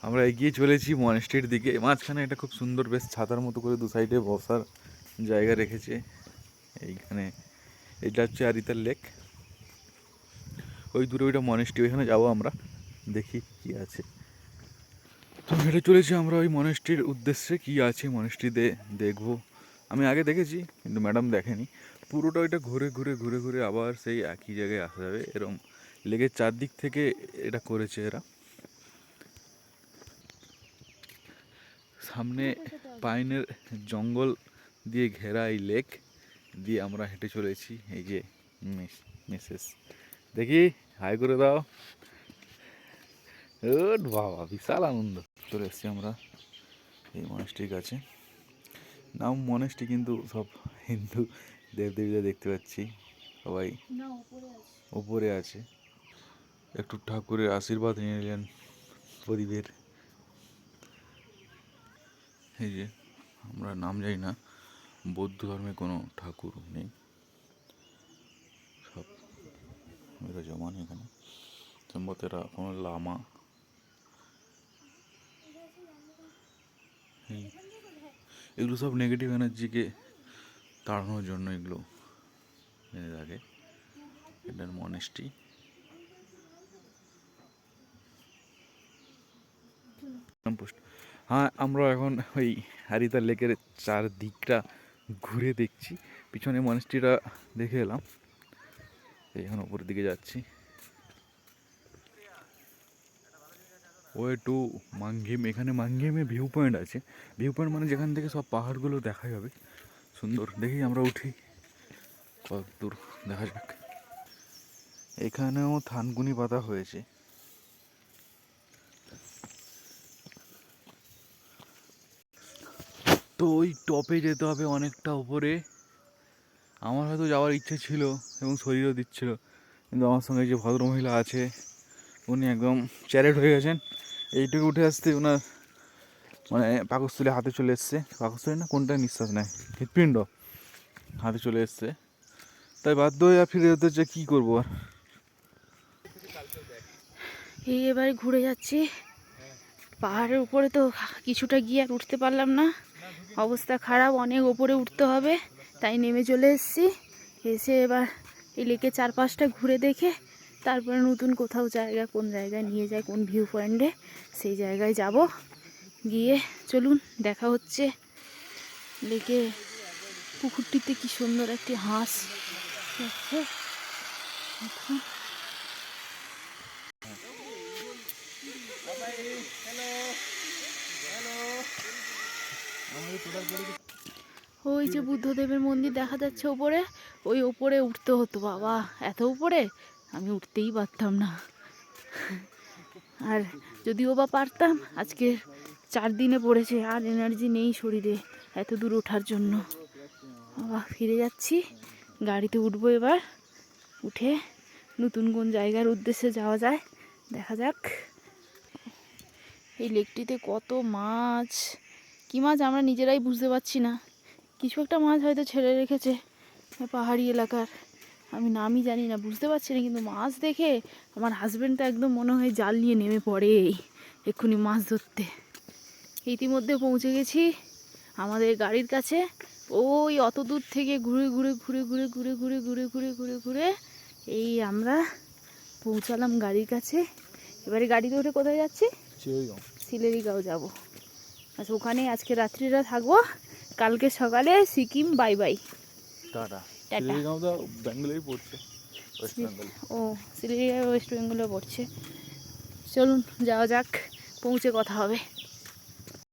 আমরা এগিয়ে চলেছি মনেস্ট্রির দিকে। মাঝখানে একটা খুব সুন্দর বেশ ছাতার মতো করে দু সাইডে বসার জায়গা রেখেছে। এইখানে এটা হচ্ছে আরিতার লেক। ওই দূরে ওইটা মনেস্ট্রি, ওইখানে যাবো আমরা, দেখি কি আছে। তো হেঁটে চলেছি আমরা ওই মনেস্ট্রির উদ্দেশ্যে। কি আছে মনেস্ট্রিতে দেখবো। আমি আগে দেখেছি কিন্তু ম্যাডাম দেখেনি। পুরোটা ওইটা ঘুরে ঘুরে ঘুরে ঘুরে আবার সেই একই জায়গায় আসা যাবে, এরকম লেকের চারদিক থেকে এটা করেছে এরা। সামনে পাইনের জঙ্গল দিয়ে ঘেরা এই লেক দিয়ে আমরা হেঁটে চলেছি। এই যে মিসেস, দেখি হাই করে দাও। বাবা বিশাল আনন্দ। চলে এসছি আমরা এই মনেস্ট্রির কাছে। নাম মনেস্ট্রি কিন্তু সব হিন্দু দেবদেবীরা দেখতে পাচ্ছি, সবাই উপরে আছে। একটু ঠাকুরের আশীর্বাদ নিয়ে নিলেন প্রদীপের। এই যে আমরা নাম জানি না, বৌদ্ধ ধর্মে কোনো ঠাকুর নেই, সব এরা জমান এখানে। সম্ভবত এরা কোনো লামা। এগুলো সব নেগেটিভ এনার্জিকে তাড়ানোর জন্য এগুলো এনে থাকে। এটার মনেস্ট্রি। হ্যাঁ, আমরা এখন ওই হারিতা লেকের চারদিকটা ঘুরে দেখছি। পিছনে মনেস্ট্রিটা দেখে এলাম, এখন ওপরের দিকে যাচ্ছি। Way to Mangim. এখানে মাঙ্গিমে ভিউ পয়েন্ট আছে। ভিউ পয়েন্ট মানে যেখান থেকে সব পাহাড়গুলো দেখা যাবে সুন্দর। দেখি আমরা উঠি, কত দূর দেখা যাক। এখানেও থানকুনি পাতা হয়েছে। তো ওই টপে যেতে হবে অনেকটা উপরে। আমার হয়তো যাওয়ার ইচ্ছে ছিল এবং শরীরও দিচ্ছিল, কিন্তু আমার সঙ্গে যে ভদ্রমহিলা আছে উনি একদম চ্যারেট হয়ে গেছেন। এইটুকু উঠে আসতে ওনার মানে পাকস্থলী হাতে চলে এসছে। পাকস্থলী না, কোনটা নিঃশ্বাস নেয়, হৃৎপিণ্ড হাতে চলে এসছে। তাই বাধ্য হয়ে ফিরে যেতে হচ্ছে, কী করবো আর। এই এবারে ঘুরে যাচ্ছি পাহাড়ের উপরে, তো কিছুটা গিয়ে আর উঠতে পারলাম না, অবস্থা খারাপ, অনেক ওপরে উঠতে হবে। তাই নেমে চলে এসেছি। এসে এবার এই লেকে চারপাশটা ঘুরে দেখে তারপরে নতুন কোথাও জায়গা, কোন জায়গায় নিয়ে যায়, কোন ভিউ পয়েন্টে, সেই জায়গায় যাব। গিয়ে চলুন দেখা হচ্ছে। লেকে পুকুরটিতে কি সুন্দর একটি হাঁস যাচ্ছে। ওই যে বুদ্ধদেবের মন্দির দেখা যাচ্ছে ওপরে, ওই ওপরে উঠতে হতো। বাবা এত উপরে আমি উঠতেই পারতাম না। আর যদিও বা পারতাম, আজকে 4 দিনে পড়েছে, আর এনার্জি নেই শরীরে এত দূর ওঠার জন্য। বাবা ফিরে যাচ্ছি, গাড়িতে উঠবো এবার। উঠে নতুন কোন জায়গার উদ্দেশ্যে যাওয়া যায় দেখা যাক। এই লেকটিতে কত মাছ, কী মাছ আমরা নিজেরাই বুঝতে পারছি না। কিছু একটা মাছ হয়তো ছেড়ে রেখেছে পাহাড়ি এলাকার, আমি নামই জানি না, বুঝতে পারছি না। কিন্তু মাছ দেখে আমার হাজব্যান্ড তো একদম মনে হয় জাল নিয়ে নেমে পড়ে এক্ষুনি মাছ ধরতে। ইতিমধ্যে পৌঁছে গেছি আমাদের গাড়ির কাছে। ওই অত দূর থেকে ঘুরে ঘুরে ঘুরে ঘুরে ঘুরে ঘুরে ঘুরে ঘুরে ঘুরে ঘুরে এই আমরা পৌঁছালাম গাড়ির কাছে। এবারে গাড়িতে উঠে কোথায় যাচ্ছি? সিলেরিগাঁও যাব। আচ্ছা, ওখানে আজকে রাত্রিটা থাকবো, কালকে সকালে Sikkim bye bye, tata. Sillery Gaon তো বেঙ্গলেই পড়ছে, ওয়েস্ট বেঙ্গল। ও সিলেরিগাঁও ওয়েস্ট বেঙ্গলে পড়ছে। চলুন যাওয়া যাক, পৌঁছে কথা হবে।